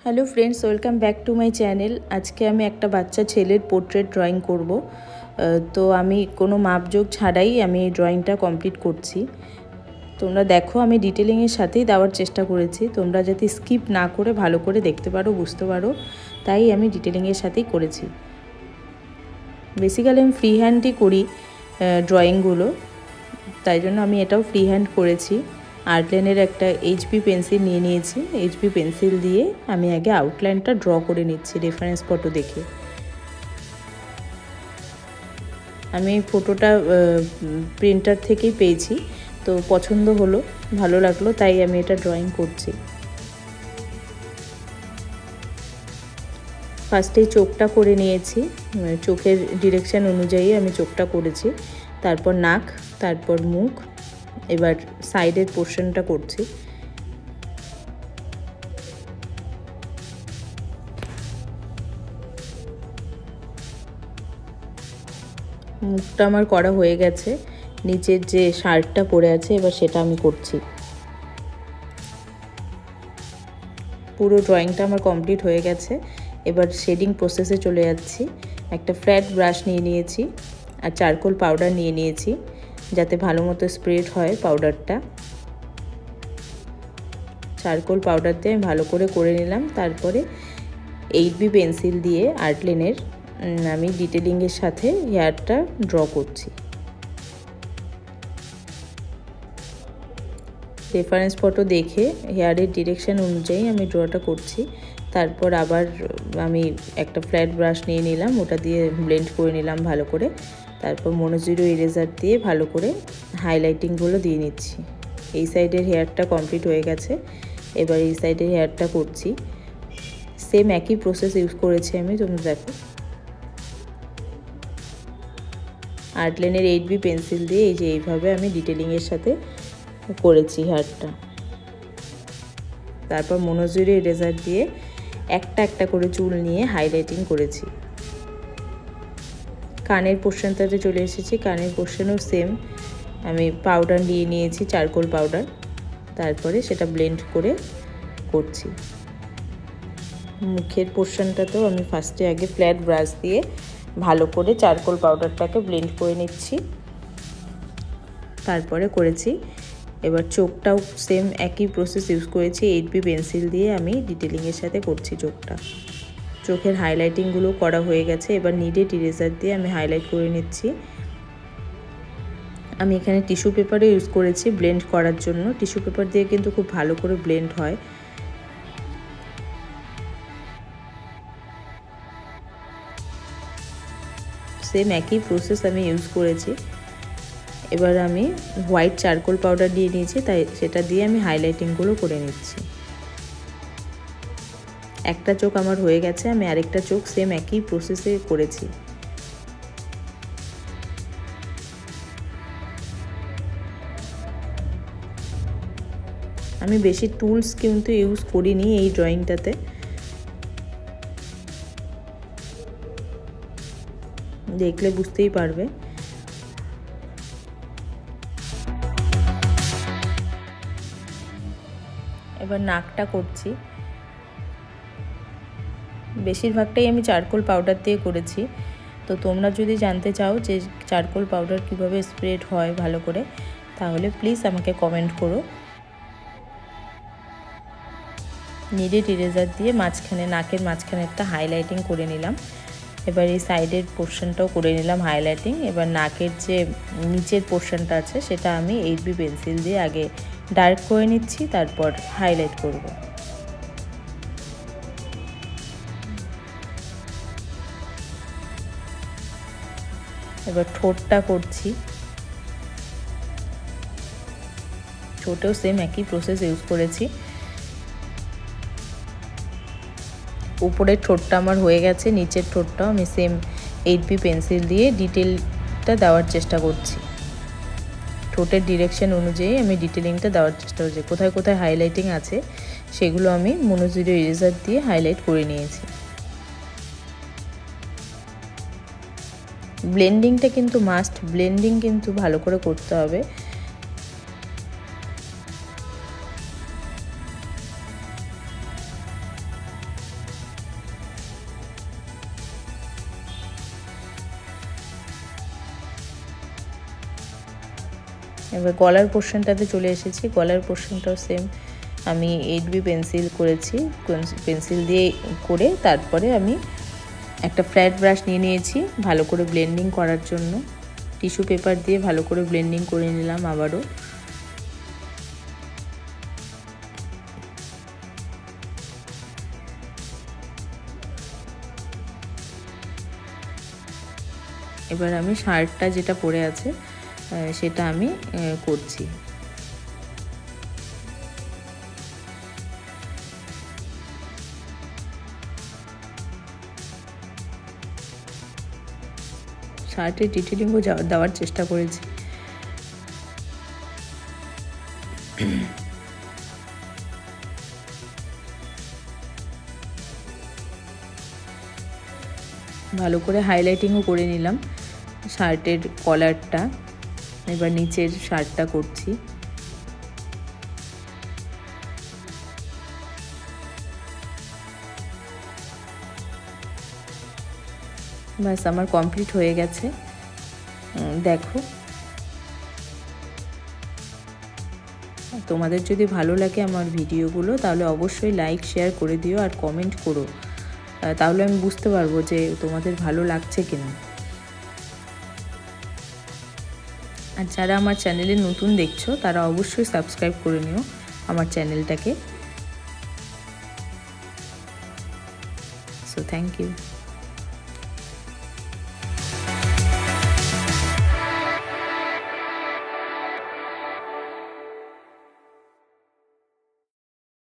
Hello friends, welcome back to my channel. आज के आमी एक बाच्चा छेलेर पोर्ट्रेट ड्रॉइंग करब। तो आमी कोनो मापजोग छाड़ाई आमी ड्रॉइंगटा कमप्लीट करछि। तोमरा देखो आमी डिटेलिंगेर साथेई देওয়ার চেষ্টা করেছি, তোমরা যাতে স্কিপ না করে ভালো করে দেখতে পারো, বুঝতে পারো, তাই আমি ডিটেলিংয়ের সাথেই করেছি। বেসিক্যালি আমি ফ্রি হ্যান্ডই করি ড্রয়িংগুলো, তাই জন্য আমি এটাও ফ্রি হ্যান্ড করেছি। আর্টলাইনের একটা এইচবি পেন্সিল নিয়ে নিয়েছি। এইচবি পেন্সিল দিয়ে আমি আগে আউটলাইনটা ড্র করে নিচ্ছি রেফারেন্স ফটো দেখে। আমি এই ফটোটা প্রিন্টার থেকেই পেয়েছি, তো পছন্দ হলো, ভালো লাগলো, তাই আমি এটা ড্রয়িং করছি। ফার্স্টেই চোখটা করে নিয়েছি, চোখের ডিরেকশন অনুযায়ী আমি চোখটা করেছি। তারপর নাক, তারপর মুখ, এবার সাইডের পোর্শনটা করছি। মুখটা আমার করা হয়ে গেছে, নিচের যে শার্টটা পরে আছে এবার সেটা আমি করছি। পুরো ড্রয়িংটা আমার কমপ্লিট হয়ে গেছে। এবার শেডিং প্রসেসে চলে যাচ্ছি। একটা ফ্ল্যাট ব্রাশ নিয়ে নিয়েছি আর চারকোল পাউডার নিয়ে নিয়েছি, যাতে ভালো মতো স্প্রেড হয় পাউডারটা। চারকোল পাউডার দিয়ে আমি ভালো করে নিলাম। তারপরে 8B পেন্সিল দিয়ে আর্টলাইনের আমি ডিটেলিংয়ের সাথে হেয়ারটা ড্র করছি। রেফারেন্স ফটো দেখে হেয়ারের ডিরেকশন অনুযায়ী আমি ড্রটা করছি। তারপর আবার আমি একটা ফ্ল্যাট ব্রাশ নিয়ে নিলাম, ওটা দিয়ে ব্লেন্ড করে নিলাম ভালো করে। তারপর মনোজিরো ইরেজার দিয়ে ভালো করে হাইলাইটিংগুলো দিয়ে নিচ্ছি। এই সাইডের হেয়ারটা কমপ্লিট হয়ে গেছে, এবার এই সাইডের হেয়ারটা করছি। সেম একই প্রসেস ইউজ করেছি আমি, তোমরা দেখো। আর্টলাইনের 8B পেন্সিল দিয়ে এই যে এইভাবে আমি ডিটেলিংয়ের সাথে করেছি হেয়ারটা। তারপর মনোজিরো ইরেজার দিয়ে একটা একটা করে চুল নিয়ে হাইলাইটিং করেছি। কানের পোর্শনটাতে চলে এসেছি। কানের পোর্শনও সেম আমি পাউডার নিয়ে নিয়েছি, চারকোল পাউডার। তারপরে সেটা ব্লেন্ড করে করছি। মুখের পোর্শনটাতেও আমি ফার্স্টে আগে ফ্ল্যাট ব্রাশ দিয়ে ভালো করে চারকোল পাউডারটাকে ব্লেন্ড করে নিচ্ছি, তারপরে করেছি। এবার চোখটাও সেম একই প্রসেস ইউজ করেছি। 8B পেন্সিল দিয়ে আমি ডিটেলিংয়ের সাথে করছি চোখটা। চোখের হাইলাইটিংগুলো করা হয়ে গেছে। এবার নিডেড ইরেজার দিয়ে আমি হাইলাইট করে নিচ্ছি। আমি এখানে টিস্যু পেপারও ইউজ করেছি ব্লেন্ড করার জন্য। টিস্যু পেপার দিয়ে কিন্তু খুব ভালো করে ব্লেন্ড হয়। সেম একই প্রসেস আমি ইউজ করেছি। এবার আমি হোয়াইট চারকোল পাউডার দিয়ে নিয়েছি, তাই সেটা দিয়ে আমি হাইলাইটিংগুলো করে নিচ্ছি। একটা চোখ আমার হয়ে গেছে, আমি আরেকটা চোখ সেম একই প্রসেসে করেছি। আমি বেশি টুলস কিন্তু ইউজ করিনি এই ড্রয়িংটাতে। দেখলে বুঝতেই পারবে। এবার নাকটা করছি। বেশিরভাগটাই আমি চারকোল পাউডার দিয়ে করেছি। তো তোমরা যদি জানতে চাও যে চারকোল পাউডার কিভাবে স্প্রেড হয় ভালো করে, তাহলে প্লিজ আমাকে কমেন্ট করো। নিডেড ইরেজার দিয়ে মাঝখানে, নাকের মাঝখানে একটা হাইলাইটিং করে নিলাম। এবার এই সাইডের পোর্শনটাও করে নিলাম হাইলাইটিং। এবার নাকের যে নিচের পোর্শনটা আছে সেটা আমি 8B পেন্সিল দিয়ে আগে ডার্ক করে নিচ্ছি, তারপর হাইলাইট করব। এবার ঠোঁটটা করছি। ঠোঁটেও সেম একই প্রসেস ইউজ করেছি। উপরের ঠোঁটটা আমার হয়ে গেছে, নিচের ঠোঁটটাও আমি সেম 8B পেন্সিল দিয়ে ডিটেলটা দেওয়ার চেষ্টা করছি। ঠোঁটের ডিরেকশন অনুযায়ী আমি ডিটেলিংটা দেওয়ার চেষ্টা করছি। কোথায় কোথায় হাইলাইটিং আছে সেগুলো আমি মনোজিরো ইরেজার দিয়ে হাইলাইট করে নিয়েছি। ব্লেন্ডিংটা কিন্তু মাস্ট, ব্লেন্ডিং কিন্তু ভালো করে করতে হবে। এবার গলার পোর্শনটাতে চলে এসেছি। গলার পোর্শনটাও সেম আমি 8B পেন্সিল করেছি, পেন্সিল দিয়ে করে তারপরে আমি একটা ফ্ল্যাট ব্রাশ নিয়ে নিয়েছি ভালো করে ব্লেন্ডিং করার জন্য। টিস্যু পেপার দিয়ে ভালো করে ব্লেন্ডিং করে নিলাম আবারও। এবার আমি শার্টটা যেটা পরে আছে সেটা আমি করছি। শার্টের ডিটেলিংও দেওয়ার চেষ্টা করেছি। ভালো করে হাইলাইটিংও করে নিলাম শার্টের কলারটা। এবার নিচের শার্টটা করছি। ব্যাস আমার কমপ্লিট হয়ে গেছে। দেখো, তোমাদের যদি ভালো লাগে আমার ভিডিওগুলো তাহলে অবশ্যই লাইক শেয়ার করে দিও আর কমেন্ট করো, তাহলে আমি বুঝতে পারবো যে তোমাদের ভালো লাগছে কিনা। আর যারা আমার চ্যানেলে নতুন দেখছো তারা অবশ্যই সাবস্ক্রাইব করে নিও আমার চ্যানেলটাকে। So thank you.